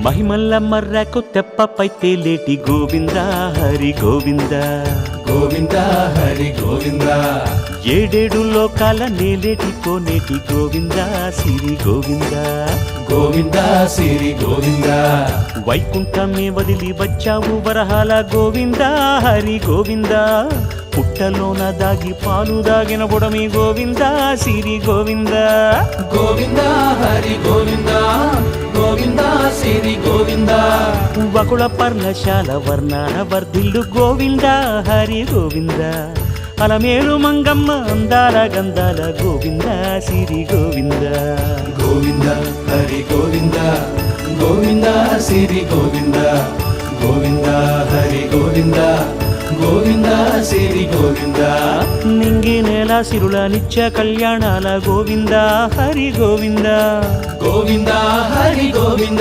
మహిమల్ల మర్రకు తెప్పపై తేలేటి గోవింద హరి గోవింద గోవింద హరి గోవింద ఏడేడు లోకాల నేలేటి కోనేటి గోవింద సిరి గోవింద గోవింద సిరి గోవింద వైకుంఠమే వదిలి వచ్చావు వరహాల గోవింద హరి గోవింద పుట్టలోన దాగి పాలు దాగిన బుడమి గోవింద సిరి గోవింద గోవింద హరి గోవింద గోవింద సిరి గోవింద వకుళ పర్ణశాల వర్ణాన వర్ధిల్లు గోవింద హరి గోవింద అలమేలు మంగమ్మ అందాల గంధాల గోవింద సిరి గోవింద గోవింద హరి గోవింద గోవింద సిరి గోవింద గోవింద హరి గోవింద గోవింద సిరి గోవింద నింగి నేల సిరుల నిత్య కళ్యాణాల గోవింద హరి గోవింద గోవింద హరి గోవింద